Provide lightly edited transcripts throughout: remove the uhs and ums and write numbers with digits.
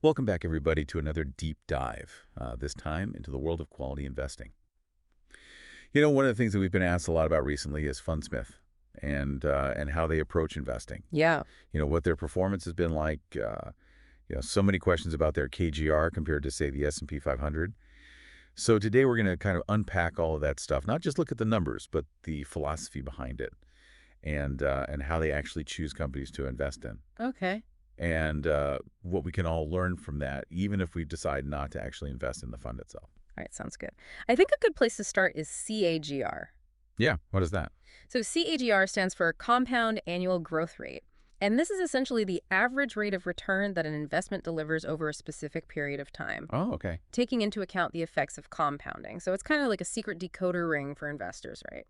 Welcome back, everybody, to another deep dive, this time into the world of quality investing. One of the things that we've been asked a lot about recently is Fundsmith and how they approach investing. Yeah. What their performance has been like, so many questions about their KGR compared to, say, the S&P 500. So today we're going to kind of unpack all of that stuff, not just look at the numbers, but the philosophy behind it and how they actually choose companies to invest in. Okay. And what we can all learn from that, even if we decide not to actually invest in the fund itself. All right. Sounds good. I think a good place to start is CAGR. Yeah, what is that? So CAGR stands for Compound Annual Growth Rate. And this is essentially the average rate of return that an investment delivers over a specific period of time, Oh, okay. taking into account the effects of compounding. So it's kind of like a secret decoder ring for investors, right?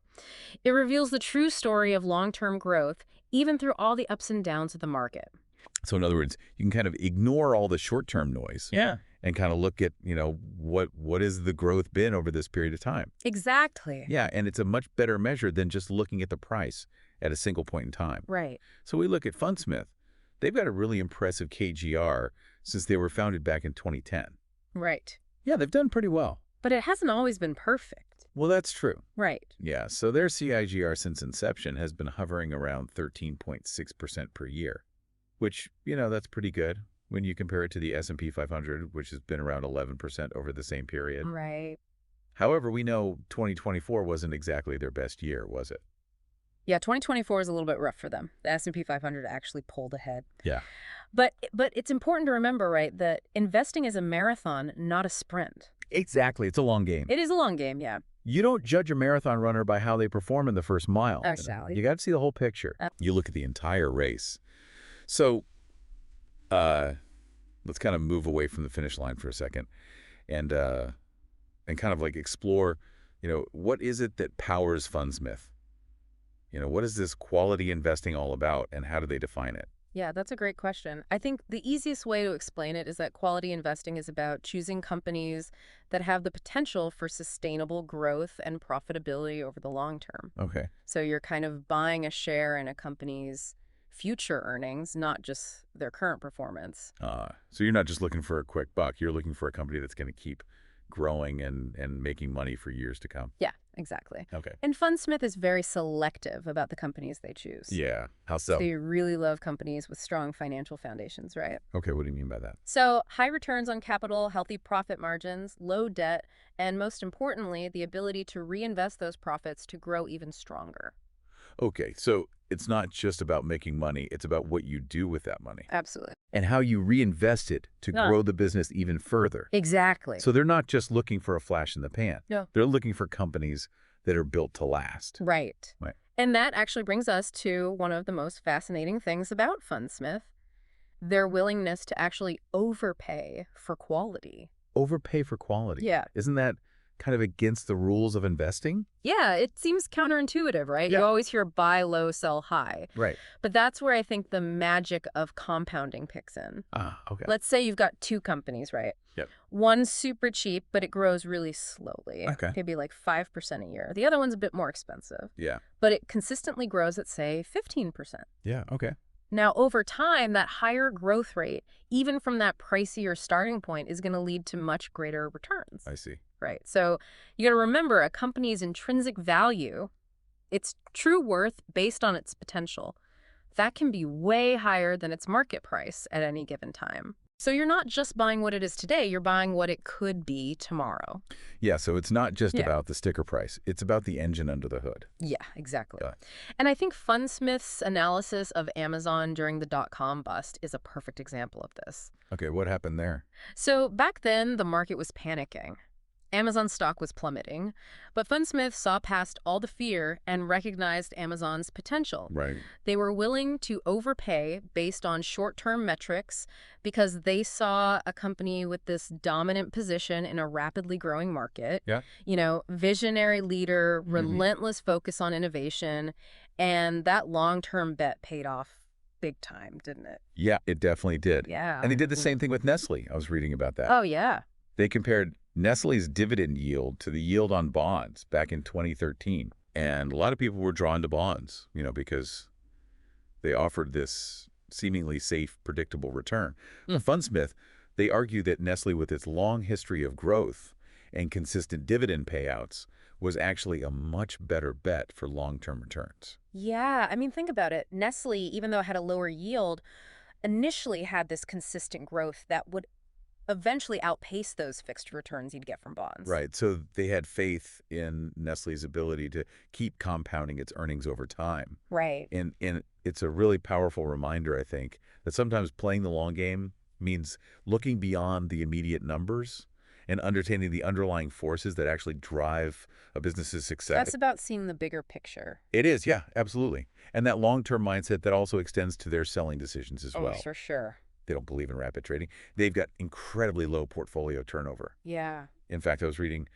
It reveals the true story of long-term growth, even through all the ups and downs of the market. So in other words, you can kind of ignore all the short-term noise Yeah. and kind of look at, what has the growth been over this period of time. Exactly. Yeah, and it's a much better measure than just looking at the price at a single point in time. Right. So we look at Fundsmith. They've got a really impressive KGR since they were founded back in 2010. Right. Yeah, they've done pretty well. But it hasn't always been perfect. Well, that's true. Right. Yeah, so their CIGR since inception has been hovering around 13.6% per year, which, that's pretty good when you compare it to the S&P 500, which has been around 11% over the same period. Right. However, we know 2024 wasn't exactly their best year, was it? Yeah, 2024 is a little bit rough for them. The S&P 500 actually pulled ahead. Yeah. But it's important to remember, right, that investing is a marathon, not a sprint. Exactly. It's a long game. It is a long game, yeah. You don't judge a marathon runner by how they perform in the first mile. Exactly. You got to see the whole picture. You look at the entire race. So let's kind of move away from the finish line for a second and kind of like explore, what is it that powers Fundsmith? What is this quality investing all about, and how do they define it? Yeah, that's a great question. I think the easiest way to explain it is that quality investing is about choosing companies that have the potential for sustainable growth and profitability over the long term. Okay. So you're kind of buying a share in a company's future earnings, not just their current performance. So you're not just looking for a quick buck. You're looking for a company that's going to keep growing and making money for years to come. Yeah, exactly. Okay. And Fundsmith is very selective about the companies they choose. Yeah. How so? They really love companies with strong financial foundations, right? Okay, what do you mean by that? So high returns on capital, healthy profit margins, low debt, and most importantly, the ability to reinvest those profits to grow even stronger. Okay, so it's not just about making money. It's about what you do with that money. Absolutely. And how you reinvest it to grow the business even further. Exactly. So they're not just looking for a flash in the pan. No. They're looking for companies that are built to last. Right. Right. And that actually brings us to one of the most fascinating things about Fundsmith, their willingness to actually overpay for quality. Overpay for quality. Yeah. Isn't that kind of against the rules of investing? Yeah, it seems counterintuitive, right? Yeah. You always hear buy low, sell high. Right. But that's where I think the magic of compounding picks in. Okay. Let's say you've got two companies, right? Yep. One's super cheap, but it grows really slowly. Okay. Maybe like 5% a year. The other one's a bit more expensive. Yeah. But it consistently grows at, say, 15%. Yeah, okay. Now, over time, that higher growth rate, even from that pricier starting point, is going to lead to much greater returns. I see. Right. So you got to remember a company's intrinsic value, its true worth based on its potential, that can be way higher than its market price at any given time. So you're not just buying what it is today, you're buying what it could be tomorrow. Yeah, so it's not just about the sticker price. It's about the engine under the hood. Yeah, exactly. Yeah. And I think Fundsmith's analysis of Amazon during the dot-com bust is a perfect example of this. Okay, what happened there? So back then, the market was panicking. Amazon stock was plummeting, but Fundsmith saw past all the fear and recognized Amazon's potential. Right. They were willing to overpay based on short-term metrics because they saw a company with this dominant position in a rapidly growing market. Yeah. Visionary leader, relentless focus on innovation, and that long-term bet paid off big time, didn't it? Yeah, it definitely did. Yeah. And they did the same thing with Nestle. I was reading about that. Oh, yeah. They compared Nestle's dividend yield to the yield on bonds back in 2013. And a lot of people were drawn to bonds, because they offered this seemingly safe, predictable return. Fundsmith, They argue that Nestle, with its long history of growth and consistent dividend payouts, was actually a much better bet for long-term returns. Yeah, I mean, think about it. Nestle, even though it had a lower yield, initially had this consistent growth that would eventually outpace those fixed returns you'd get from bonds. Right. So they had faith in Nestle's ability to keep compounding its earnings over time. Right. And it's a really powerful reminder, I think, that sometimes playing the long game means looking beyond the immediate numbers and understanding the underlying forces that actually drive a business's success. That's about seeing the bigger picture. It is, yeah, absolutely. And that long-term mindset that also extends to their selling decisions as Oh, well. for sure. They don't believe in rapid trading. They've got incredibly low portfolio turnover. Yeah. In fact, I was reading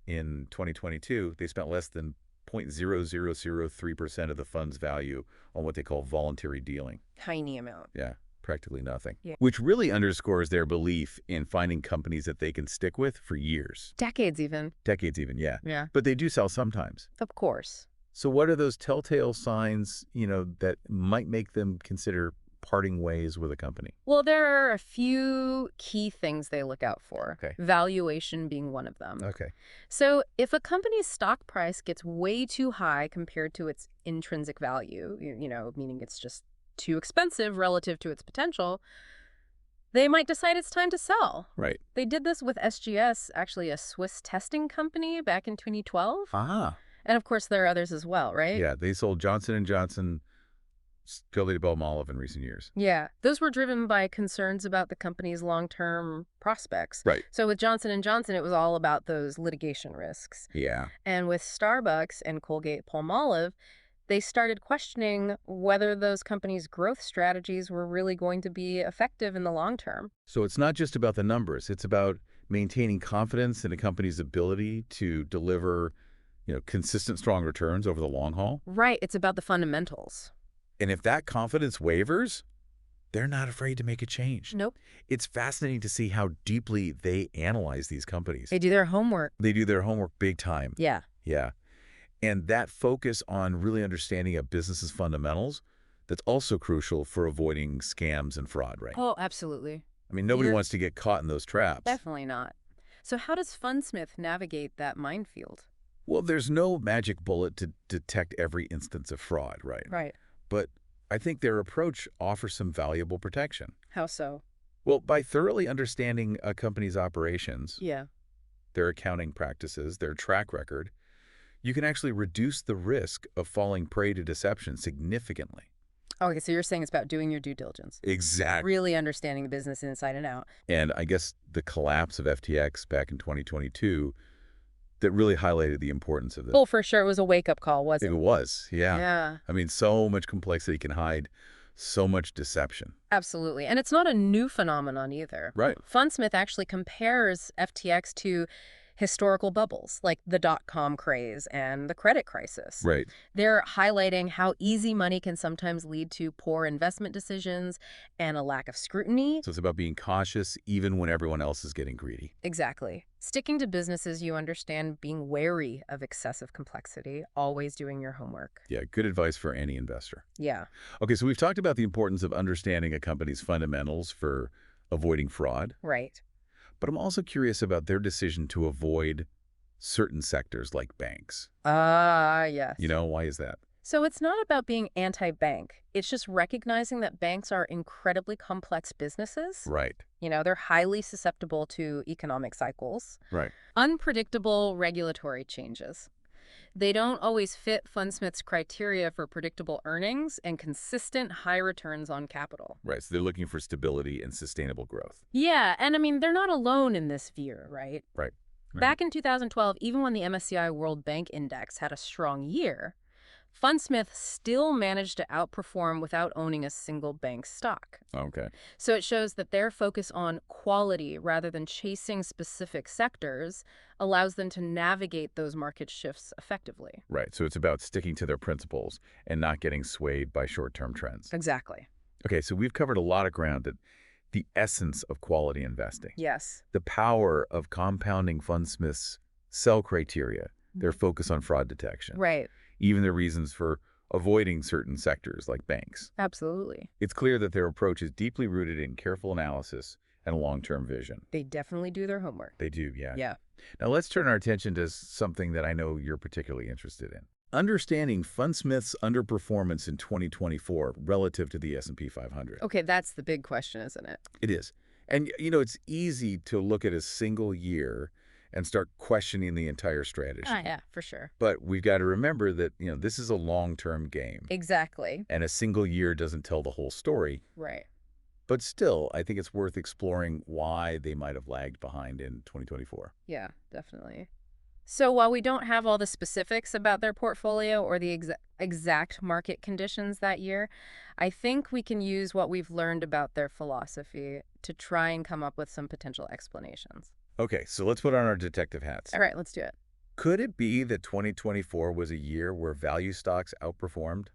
in 2022, they spent less than 0.0003% of the fund's value on what they call voluntary dealing. Tiny amount. Yeah, practically nothing. Yeah. Which really underscores their belief in finding companies that they can stick with for years. Decades even. Decades even, yeah. Yeah. But they do sell sometimes. Of course. So what are those telltale signs, that might make them consider parting ways with a company? Well, there are a few key things they look out for. Okay. Valuation being one of them. Okay. So if a company's stock price gets way too high compared to its intrinsic value, meaning it's just too expensive relative to its potential, they might decide it's time to sell. Right. They did this with SGS, actually a Swiss testing company back in 2012. Ah. And of course, there are others as well, right? Yeah, they sold Johnson & Johnson, Colgate-Palmolive in recent years. Yeah, those were driven by concerns about the company's long-term prospects. Right. So with Johnson & Johnson, it was all about those litigation risks. Yeah. And with Starbucks and Colgate-Palmolive, they started questioning whether those companies' growth strategies were really going to be effective in the long term. So it's not just about the numbers. It's about maintaining confidence in a company's ability to deliver, consistent, strong returns over the long haul. Right, it's about the fundamentals. And if that confidence wavers, they're not afraid to make a change. Nope. It's fascinating to see how deeply they analyze these companies. They do their homework. They do their homework big time. Yeah. Yeah. And that focus on really understanding a business's fundamentals, that's also crucial for avoiding scams and fraud, right? Oh, absolutely. I mean, nobody You're- wants to get caught in those traps. Definitely not. So how does Fundsmith navigate that minefield? Well, there's no magic bullet to detect every instance of fraud, right? Right. But I think their approach offers some valuable protection. How so? Well, by thoroughly understanding a company's operations, Yeah. their accounting practices, their track record, you can actually reduce the risk of falling prey to deception significantly. Okay, so you're saying it's about doing your due diligence. Exactly. Really understanding the business inside and out. And I guess the collapse of FTX back in 2022, that really highlighted the importance of this. Well, for sure, it was a wake-up call, It wasn't it? was, yeah. Yeah, I mean, so much complexity can hide so much deception. absolutely. And it's not a new phenomenon either. Right. Fundsmith actually compares FTX to historical bubbles, like the dot-com craze and the credit crisis. Right. They're highlighting how easy money can sometimes lead to poor investment decisions and a lack of scrutiny. So it's about being cautious even when everyone else is getting greedy. Exactly. Sticking to businesses you understand, being wary of excessive complexity, always doing your homework. Yeah, good advice for any investor. Yeah. Okay, so we've talked about the importance of understanding a company's fundamentals for avoiding fraud, Right. but I'm also curious about their decision to avoid certain sectors like banks. Ah, yes. Why is that? So it's not about being anti-bank. It's just recognizing that banks are incredibly complex businesses. Right. They're highly susceptible to economic cycles, Right. unpredictable regulatory changes. They don't always fit Fundsmith's criteria for predictable earnings and consistent high returns on capital. Right. So they're looking for stability and sustainable growth. Yeah, and I mean, they're not alone in this view, right? Right. Back in 2012, even when the MSCI World Bank Index had a strong year, Fundsmith still managed to outperform without owning a single bank stock. Okay. So it shows that their focus on quality rather than chasing specific sectors allows them to navigate those market shifts effectively. Right. So it's about sticking to their principles and not getting swayed by short-term trends. Exactly. Okay, so we've covered a lot of ground at the essence of quality investing. Yes. The power of compounding Fundsmith's sell criteria, their focus on fraud detection. Right. Even the reasons for avoiding certain sectors like banks. Absolutely. It's clear that their approach is deeply rooted in careful analysis and a long-term vision. They definitely do their homework. They do, yeah. Yeah. Now let's turn our attention to something that I know you're particularly interested in. Understanding Fundsmith's underperformance in 2024 relative to the S&P 500. Okay, that's the big question, isn't it? It is. And, it's easy to look at a single year and start questioning the entire strategy. Ah, yeah, for sure. But we've got to remember that, this is a long-term game. Exactly. And a single year doesn't tell the whole story. Right. But still, I think it's worth exploring why they might have lagged behind in 2024. Yeah, definitely. So while we don't have all the specifics about their portfolio or the exact market conditions that year, I think we can use what we've learned about their philosophy to try and come up with some potential explanations. Okay, so let's put on our detective hats. All right, let's do it. Could it be that 2024 was a year where value stocks outperformed?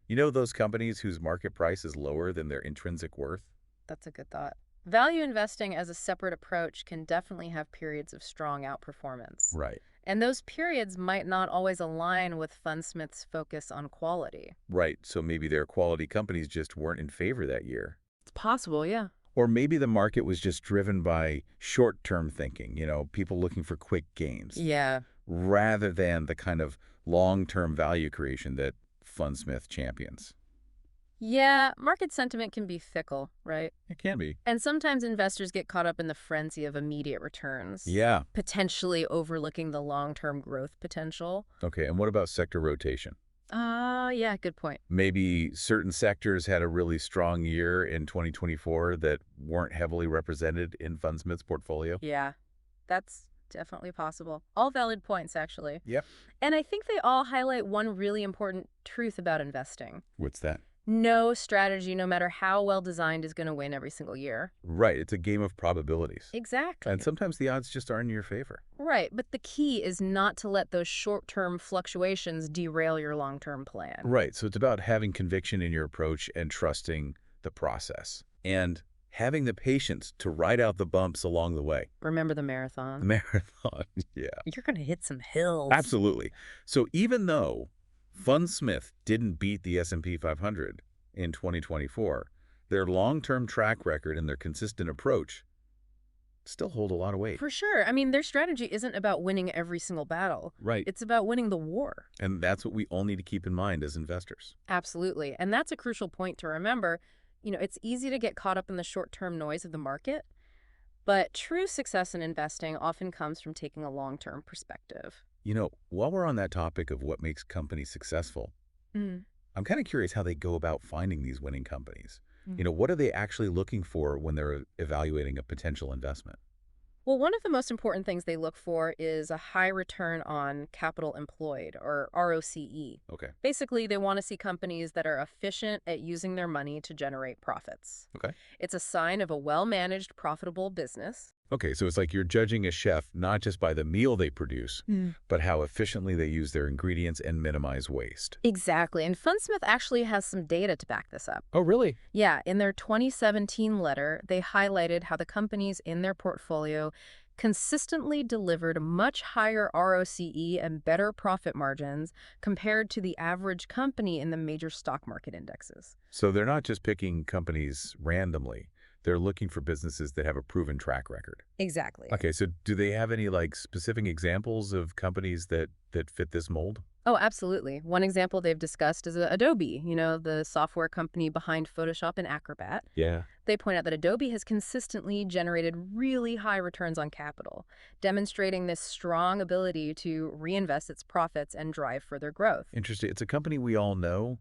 Those companies whose market price is lower than their intrinsic worth? That's a good thought. Value investing as a separate approach can definitely have periods of strong outperformance. Right. And those periods might not always align with Fundsmith's focus on quality. Right, so maybe their quality companies just weren't in favor that year. It's possible, yeah. Or maybe the market was just driven by short-term thinking, people looking for quick gains. Yeah. Rather than the kind of long-term value creation that Fundsmith champions. Yeah, market sentiment can be fickle, right? It can be. And sometimes investors get caught up in the frenzy of immediate returns. Yeah. Potentially overlooking the long-term growth potential. Okay, and what about sector rotation? Yeah, good point. Maybe certain sectors had a really strong year in 2024 that weren't heavily represented in Fundsmith's portfolio? Yeah, that's definitely possible. All valid points, actually. Yep. And I think they all highlight one really important truth about investing. What's that? No strategy, no matter how well designed, is going to win every single year. Right, it's a game of probabilities. Exactly. And sometimes the odds just aren't in your favor. Right, but the key is not to let those short-term fluctuations derail your long-term plan. Right, so it's about having conviction in your approach and trusting the process. And having the patience to ride out the bumps along the way. Remember the marathon? The marathon, yeah. You're going to hit some hills. Absolutely. So even though Fundsmith didn't beat the S&P 500 in 2024, their long-term track record and their consistent approach still hold a lot of weight. For sure. I mean, their strategy isn't about winning every single battle. Right. It's about winning the war. And that's what we all need to keep in mind as investors. Absolutely. And that's a crucial point to remember. It's easy to get caught up in the short-term noise of the market, but true success in investing often comes from taking a long-term perspective. While we're on that topic of what makes companies successful, I'm kind of curious how they go about finding these winning companies. What are they actually looking for when they're evaluating a potential investment? Well, one of the most important things they look for is a high return on capital employed, or ROCE. Okay. Basically, they want to see companies that are efficient at using their money to generate profits. Okay. It's a sign of a well-managed, profitable business. Okay, so it's like you're judging a chef not just by the meal they produce, but how efficiently they use their ingredients and minimize waste. Exactly. And Fundsmith actually has some data to back this up. Oh, really? Yeah, in their 2017 letter, they highlighted how the companies in their portfolio consistently delivered much higher ROCE and better profit margins compared to the average company in the major stock market indexes. So they're not just picking companies randomly. They're looking for businesses that have a proven track record. Exactly. Okay, so do they have any specific examples of companies that fit this mold? Oh, absolutely. One example they've discussed is Adobe, the software company behind Photoshop and Acrobat. Yeah. They point out that Adobe has consistently generated really high returns on capital, demonstrating this strong ability to reinvest its profits and drive further growth. Interesting. It's a company we all know,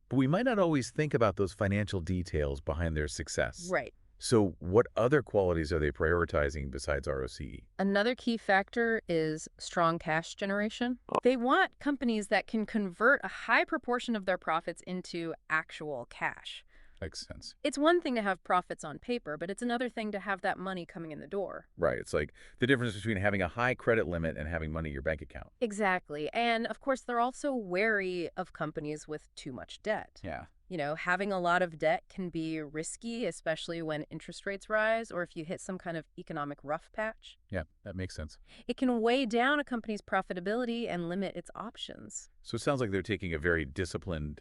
but we might not always think about those financial details behind their success. Right. So what other qualities are they prioritizing besides ROCE? Another key factor is strong cash generation. They want companies that can convert a high proportion of their profits into actual cash. Makes sense. It's one thing to have profits on paper, but it's another thing to have that money coming in the door. Right. It's like the difference between having a high credit limit and having money in your bank account. Exactly. And of course, they're also wary of companies with too much debt. Yeah. Having a lot of debt can be risky, especially when interest rates rise or if you hit some kind of economic rough patch. Yeah, that makes sense. It can weigh down a company's profitability and limit its options. So it sounds like they're taking a very disciplined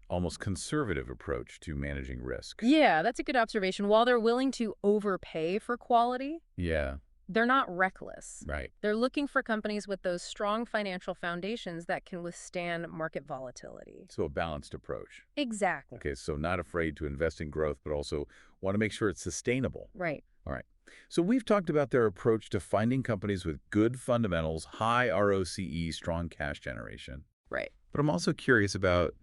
almost conservative approach to managing risk. Yeah, that's a good observation. While they're willing to overpay for quality, Yeah, they're not reckless. right. They're looking for companies with those strong financial foundations that can withstand market volatility. So a balanced approach. Exactly. Okay, so not afraid to invest in growth, but also want to make sure it's sustainable. Right. All right. So we've talked about their approach to finding companies with good fundamentals, high ROCE, strong cash generation. Right. But I'm also curious about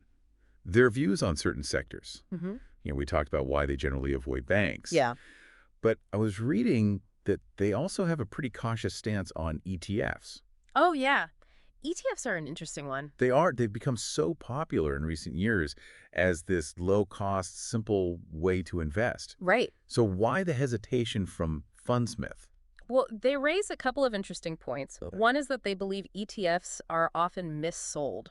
their views on certain sectors. Mm-hmm. We talked about why they generally avoid banks. Yeah. But I was reading that they also have a pretty cautious stance on ETFs. Oh, yeah. ETFs are an interesting one. They've become so popular in recent years as this low-cost, simple way to invest. Right. So why the hesitation from Fundsmith? Well, they raise a couple of interesting points. Okay. One is that they believe ETFs are often missold.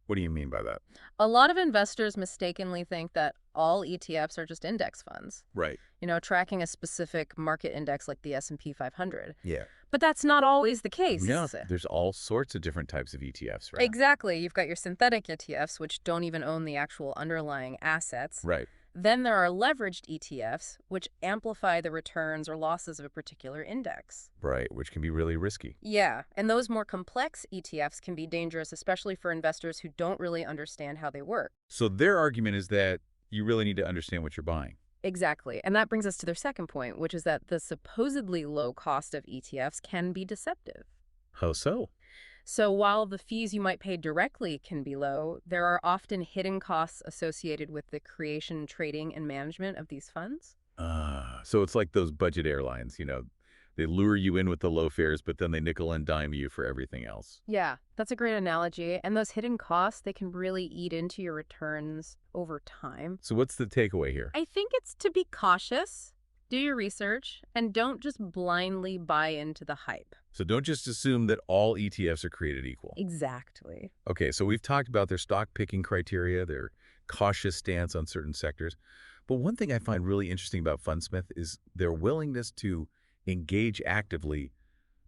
What do you mean by that? A lot of investors mistakenly think that all ETFs are just index funds, Right. tracking a specific market index like the S&P 500. Yeah. But that's not always the case. Yeah, there's all sorts of different types of ETFs, right? Exactly. You've got your synthetic ETFs, which don't even own the actual underlying assets. Right. Then there are leveraged ETFs, which amplify the returns or losses of a particular index. Right, which can be really risky. Yeah, and those more complex ETFs can be dangerous, especially for investors who don't really understand how they work. So their argument is that you really need to understand what you're buying. Exactly. And that brings us to their second point, which is that the supposedly low cost of ETFs can be deceptive. How so? So while the fees you might pay directly can be low, there are often hidden costs associated with the creation, trading, and management of these funds. So it's like those budget airlines, they lure you in with the low fares, but then they nickel and dime you for everything else. Yeah, that's a great analogy. And those hidden costs, they can really eat into your returns over time. So what's the takeaway here? I think it's to be cautious, do your research, and don't just blindly buy into the hype. So don't just assume that all ETFs are created equal. Exactly. Okay, so we've talked about their stock picking criteria, their cautious stance on certain sectors. But one thing I find really interesting about Fundsmith is their willingness to engage actively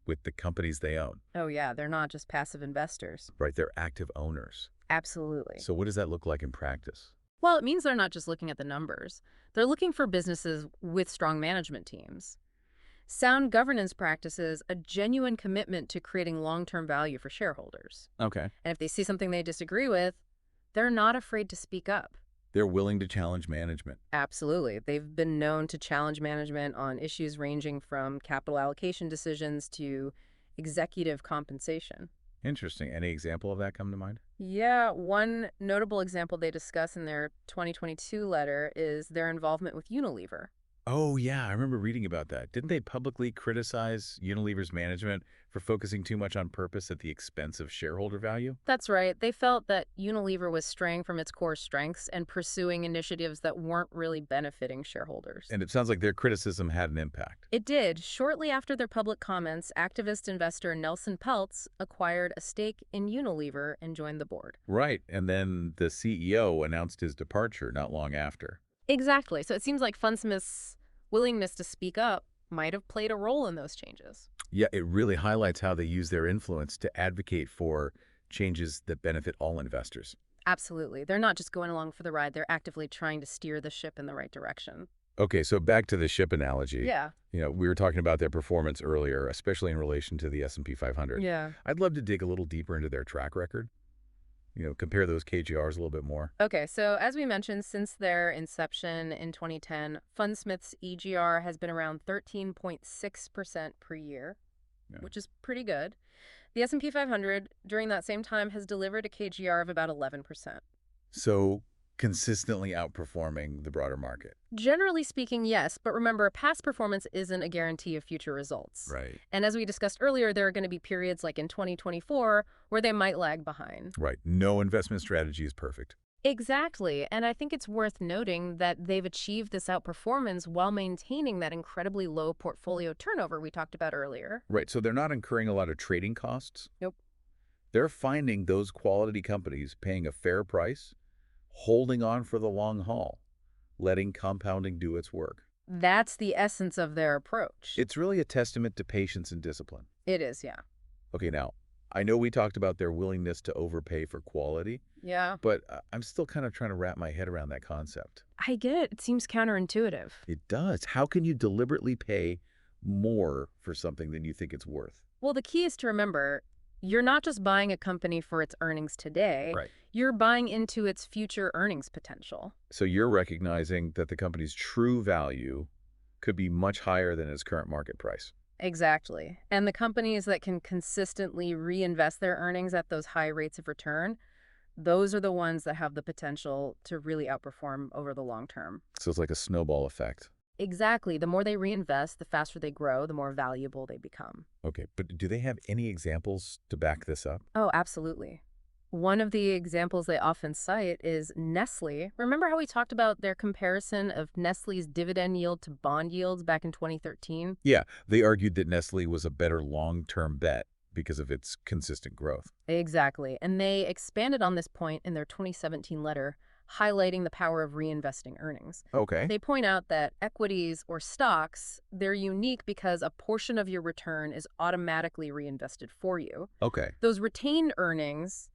with the companies they own. Oh, yeah, they're not just passive investors. Right, they're active owners. Absolutely. So what does that look like in practice? Well, it means they're not just looking at the numbers. They're looking for businesses with strong management teams, sound governance practices, a genuine commitment to creating long-term value for shareholders. Okay. And if they see something they disagree with, they're not afraid to speak up. They're willing to challenge management. Absolutely. They've been known to challenge management on issues ranging from capital allocation decisions to executive compensation. Interesting. Any example of that come to mind? Yeah, one notable example they discuss in their 2022 letter is their involvement with Unilever. Oh, yeah, I remember reading about that. Didn't they publicly criticize Unilever's management for focusing too much on purpose at the expense of shareholder value? That's right. They felt that Unilever was straying from its core strengths and pursuing initiatives that weren't really benefiting shareholders. And it sounds like their criticism had an impact. It did. Shortly after their public comments, activist investor Nelson Peltz acquired a stake in Unilever and joined the board. Right, and then the CEO announced his departure not long after. Exactly. So it seems like Fundsmith's willingness to speak up might have played a role in those changes. Yeah, it really highlights how they use their influence to advocate for changes that benefit all investors. Absolutely. They're not just going along for the ride. They're actively trying to steer the ship in the right direction. Okay, so back to the ship analogy. Yeah. We were talking about their performance earlier, especially in relation to the S&P 500. Yeah. I'd love to dig a little deeper into their track record. Compare those KGRs a little bit more. Okay, so as we mentioned, since their inception in 2010, Fundsmith's EGR has been around 13.6% per year, which is pretty good. The S&P 500 during that same time has delivered a KGR of about 11%. So consistently outperforming the broader market. Generally speaking, yes, but remember, past performance isn't a guarantee of future results. Right. And as we discussed earlier, there are going to be periods like in 2024 where they might lag behind. Right. No investment strategy is perfect. Exactly. And I think it's worth noting that they've achieved this outperformance while maintaining that incredibly low portfolio turnover we talked about earlier. Right. So they're not incurring a lot of trading costs. Nope. They're finding those quality companies paying a fair price, holding on for the long haul, letting compounding do its work. That's the essence of their approach. It's really a testament to patience and discipline. It is, yeah. Okay, now, I know we talked about their willingness to overpay for quality, Yeah. but I'm still kind of trying to wrap my head around that concept. I get it. It seems counterintuitive. It does. How can you deliberately pay more for something than you think it's worth? Well, the key is to remember you're not just buying a company for its earnings today, Right. you're buying into its future earnings potential. So you're recognizing that the company's true value could be much higher than its current market price. Exactly. And the companies that can consistently reinvest their earnings at those high rates of return, those are the ones that have the potential to really outperform over the long term. So it's like a snowball effect. Exactly. The more they reinvest, the faster they grow, the more valuable they become. Okay, but do they have any examples to back this up? Oh, absolutely. One of the examples they often cite is Nestle. Remember how we talked about their comparison of Nestle's dividend yield to bond yields back in 2013? Yeah, they argued that Nestle was a better long-term bet because of its consistent growth. Exactly. And they expanded on this point in their 2017 letter, highlighting the power of reinvesting earnings. Okay. They point out that equities or stocks, they're unique because a portion of your return is automatically reinvested for you. Okay. Those retained earnings,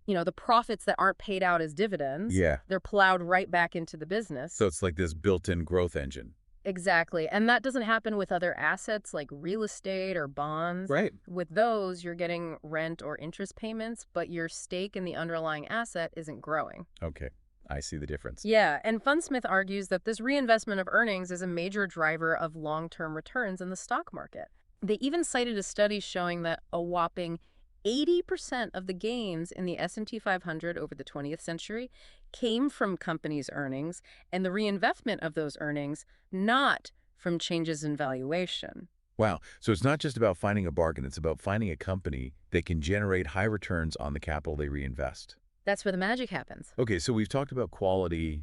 the profits that aren't paid out as dividends, Yeah. they're plowed right back into the business. So it's like this built-in growth engine. Exactly. And that doesn't happen with other assets like real estate or bonds. Right. With those, you're getting rent or interest payments, but your stake in the underlying asset isn't growing. Okay. I see the difference. Yeah, and Fundsmith argues that this reinvestment of earnings is a major driver of long-term returns in the stock market. They even cited a study showing that a whopping 80% of the gains in the S&P 500 over the 20th century came from companies' earnings and the reinvestment of those earnings, not from changes in valuation. Wow. So it's not just about finding a bargain. It's about finding a company that can generate high returns on the capital they reinvest. That's where the magic happens. Okay, so we've talked about quality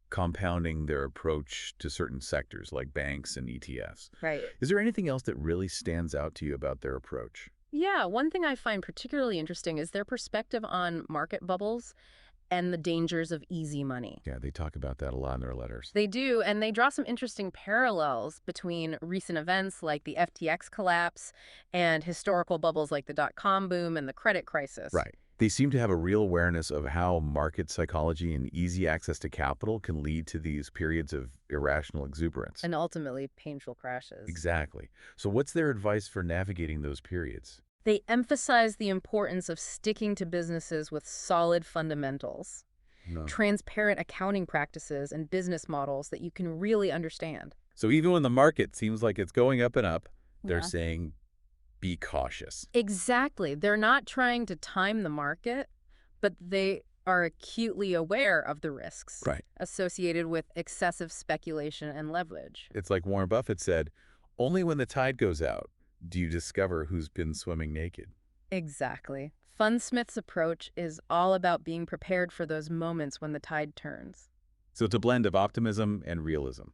compounding their approach to certain sectors like banks and ETFs. Right. Is there anything else that really stands out to you about their approach? Yeah, one thing I find particularly interesting is their perspective on market bubbles and the dangers of easy money. Yeah, they talk about that a lot in their letters. They do, and they draw some interesting parallels between recent events like the FTX collapse and historical bubbles like the dot-com boom and the credit crisis. Right. They seem to have a real awareness of how market psychology and easy access to capital can lead to these periods of irrational exuberance. And ultimately painful crashes. Exactly. So what's their advice for navigating those periods? They emphasize the importance of sticking to businesses with solid fundamentals, No. transparent accounting practices, and business models that you can really understand. So even when the market seems like it's going up and up, they're Yeah. saying, be cautious. Exactly. They're not trying to time the market, but they are acutely aware of the risks Right. associated with excessive speculation and leverage. It's like Warren Buffett said, only when the tide goes out do you discover who's been swimming naked. Exactly. Fundsmith's approach is all about being prepared for those moments when the tide turns. So it's a blend of optimism and realism.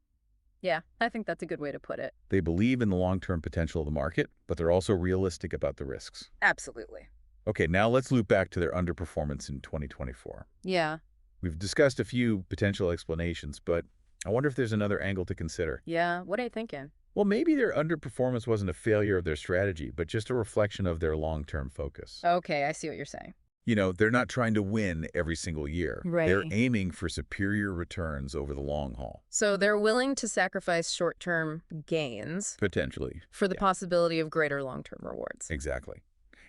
Yeah, I think that's a good way to put it. They believe in the long-term potential of the market, but they're also realistic about the risks. Absolutely. Okay, now let's loop back to their underperformance in 2024. Yeah. We've discussed a few potential explanations, but I wonder if there's another angle to consider. Yeah. What are you thinking? Well, maybe their underperformance wasn't a failure of their strategy, but just a reflection of their long-term focus. Okay, I see what you're saying. They're not trying to win every single year. Right. They're aiming for superior returns over the long haul. So they're willing to sacrifice short-term gains Potentially. for the Yeah. possibility of greater long-term rewards. Exactly.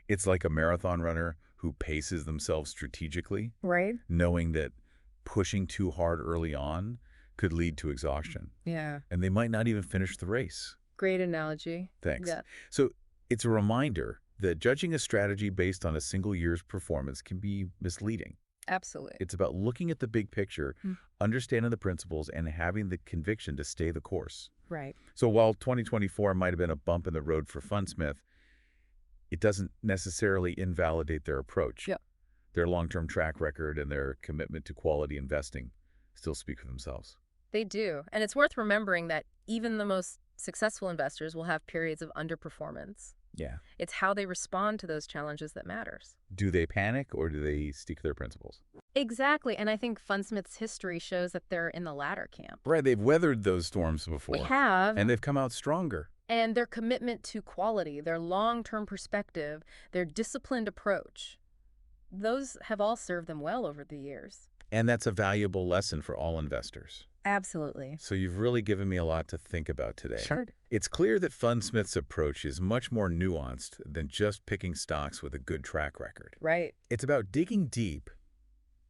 It's like a marathon runner who paces themselves strategically, Right? knowing that pushing too hard early on could lead to exhaustion. Yeah. And they might not even finish the race. Great analogy. Thanks. Yeah. So it's a reminder that judging a strategy based on a single year's performance can be misleading. Absolutely. It's about looking at the big picture, understanding the principles, and having the conviction to stay the course. Right. So while 2024 might have been a bump in the road for Fundsmith, it doesn't necessarily invalidate their approach. Yeah. Their long-term track record and their commitment to quality investing still speak for themselves. They do. And it's worth remembering that even the most successful investors will have periods of underperformance. Yeah. It's how they respond to those challenges that matters. Do they panic or do they stick to their principles? Exactly. And I think Fundsmith's history shows that they're in the latter camp. Right. They've weathered those storms before. We have. And they've come out stronger. And their commitment to quality, their long-term perspective, their disciplined approach, those have all served them well over the years. And that's a valuable lesson for all investors. Absolutely. So you've really given me a lot to think about today. Sure. It's clear that Fundsmith's approach is much more nuanced than just picking stocks with a good track record. Right. It's about digging deep,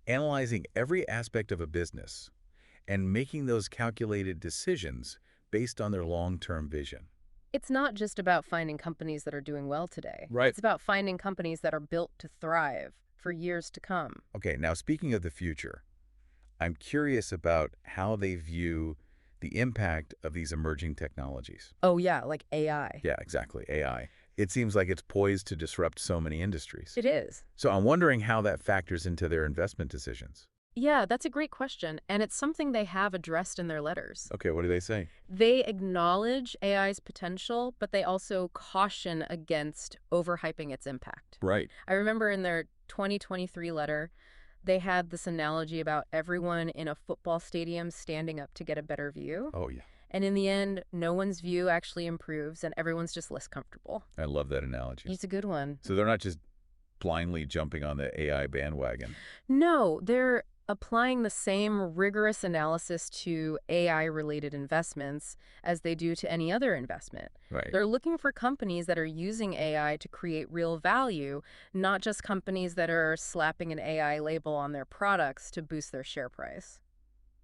analyzing every aspect of a business, and making those calculated decisions based on their long-term vision. It's not just about finding companies that are doing well today. Right. It's about finding companies that are built to thrive for years to come. Okay, now speaking of the future, I'm curious about how they view the impact of these emerging technologies. Oh, yeah, like AI. Yeah, exactly, AI. It seems like it's poised to disrupt so many industries. It is. So I'm wondering how that factors into their investment decisions. Yeah, that's a great question, and it's something they have addressed in their letters. Okay, what do they say? They acknowledge AI's potential, but they also caution against overhyping its impact. Right. I remember in their 2023 letter, they had this analogy about everyone in a football stadium standing up to get a better view. Oh, yeah. And in the end, no one's view actually improves, and everyone's just less comfortable. I love that analogy. It's a good one. So they're not just blindly jumping on the AI bandwagon. No, they're applying the same rigorous analysis to AI-related investments as they do to any other investment. Right. They're looking for companies that are using AI to create real value, not just companies that are slapping an AI label on their products to boost their share price.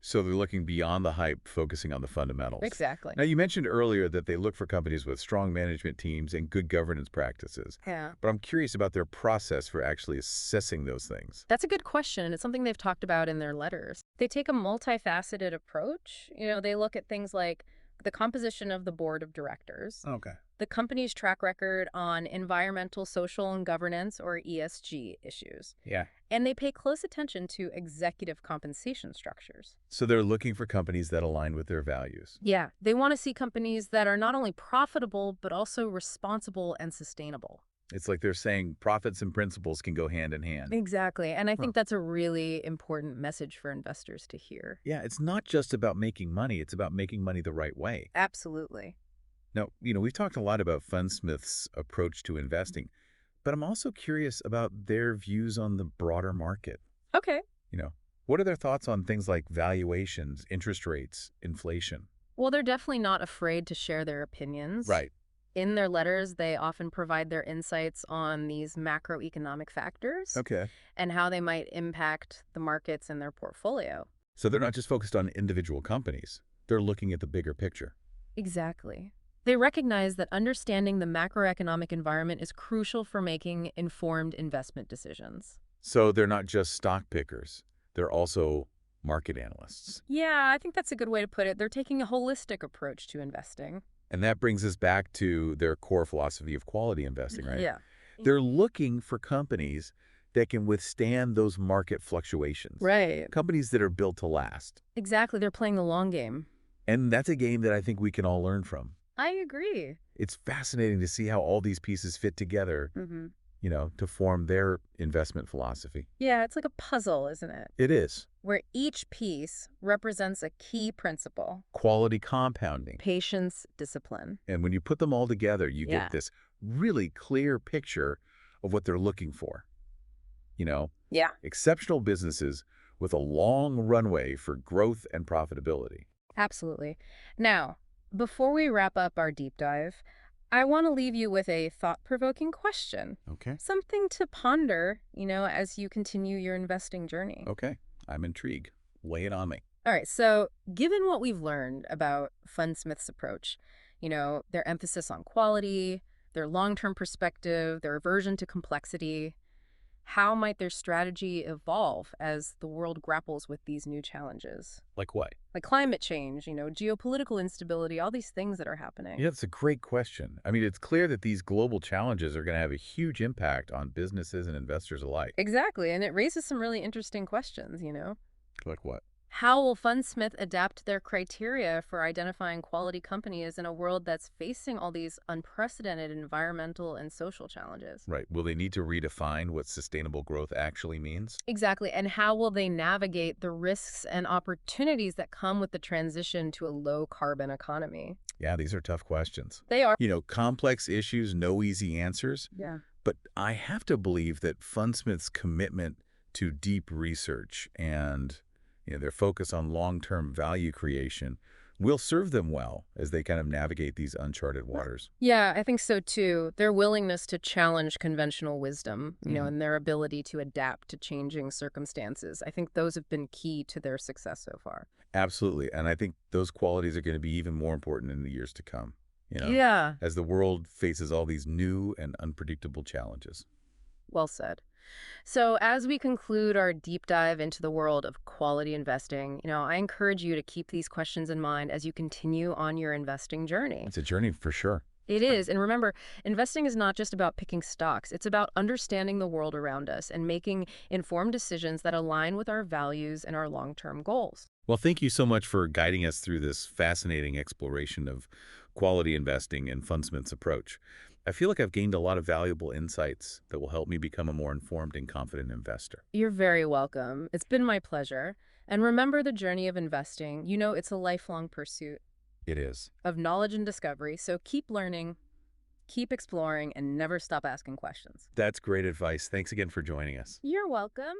So they're looking beyond the hype, focusing on the fundamentals. Exactly. Now, you mentioned earlier that they look for companies with strong management teams and good governance practices. Yeah. But I'm curious about their process for actually assessing those things. That's a good question, and it's something they've talked about in their letters. They take a multifaceted approach. They look at things like the composition of the board of directors, Okay. the company's track record on environmental, social, and governance, or ESG issues. Yeah. And they pay close attention to executive compensation structures. So they're looking for companies that align with their values. Yeah, they want to see companies that are not only profitable, but also responsible and sustainable. It's like they're saying profits and principles can go hand in hand. Exactly. And I think that's a really important message for investors to hear. Yeah, it's not just about making money. It's about making money the right way. Absolutely. Now, we've talked a lot about Fundsmith's approach to investing, but I'm also curious about their views on the broader market. Okay. What are their thoughts on things like valuations, interest rates, inflation? Well, they're definitely not afraid to share their opinions. Right. In their letters, they often provide their insights on these macroeconomic factors Okay. and how they might impact the markets and their portfolio. So they're not just focused on individual companies. They're looking at the bigger picture. Exactly. They recognize that understanding the macroeconomic environment is crucial for making informed investment decisions. So they're not just stock pickers. They're also market analysts. Yeah, I think that's a good way to put it. They're taking a holistic approach to investing. And that brings us back to their core philosophy of quality investing, right? Yeah. They're looking for companies that can withstand those market fluctuations. Right. Companies that are built to last. Exactly. They're playing the long game. And that's a game that I think we can all learn from. I agree. It's fascinating to see how all these pieces fit together, to form their investment philosophy. Yeah, it's like a puzzle, isn't it? It is. Where each piece represents a key principle. Quality compounding. Patience, discipline. And when you put them all together, you Yeah. get this really clear picture of what they're looking for. Yeah. Exceptional businesses with a long runway for growth and profitability. Absolutely. Now, before we wrap up our deep dive, I want to leave you with a thought-provoking question. Okay. Something to ponder, as you continue your investing journey. Okay. I'm intrigued. Lay it on me. All right, so given what we've learned about Fundsmith's approach, their emphasis on quality, their long-term perspective, their aversion to complexity, how might their strategy evolve as the world grapples with these new challenges? Like what? Like climate change, geopolitical instability, all these things that are happening. Yeah, it's a great question. I mean, it's clear that these global challenges are going to have a huge impact on businesses and investors alike. Exactly, and it raises some really interesting questions, Like what? How will Fundsmith adapt their criteria for identifying quality companies in a world that's facing all these unprecedented environmental and social challenges? Right. Will they need to redefine what sustainable growth actually means? Exactly. And how will they navigate the risks and opportunities that come with the transition to a low-carbon economy? Yeah, these are tough questions. They are. Complex issues, no easy answers. Yeah. But I have to believe that Fundsmith's commitment to deep research and their focus on long-term value creation will serve them well as they kind of navigate these uncharted waters. Yeah, I think so too. Their willingness to challenge conventional wisdom, Mhm. and their ability to adapt to changing circumstances. I think those have been key to their success so far. Absolutely. And I think those qualities are going to be even more important in the years to come, Yeah. as the world faces all these new and unpredictable challenges. Well said. So, as we conclude our deep dive into the world of quality investing, I encourage you to keep these questions in mind as you continue on your investing journey. It's a journey for sure. It is. And remember, investing is not just about picking stocks. It's about understanding the world around us and making informed decisions that align with our values and our long-term goals. Well, thank you so much for guiding us through this fascinating exploration of quality investing and Fundsmith's approach. I feel like I've gained a lot of valuable insights that will help me become a more informed and confident investor. You're very welcome. It's been my pleasure. And remember the journey of investing. It's a lifelong pursuit It is. of knowledge and discovery. So keep learning, keep exploring, and never stop asking questions. That's great advice. Thanks again for joining us. You're welcome.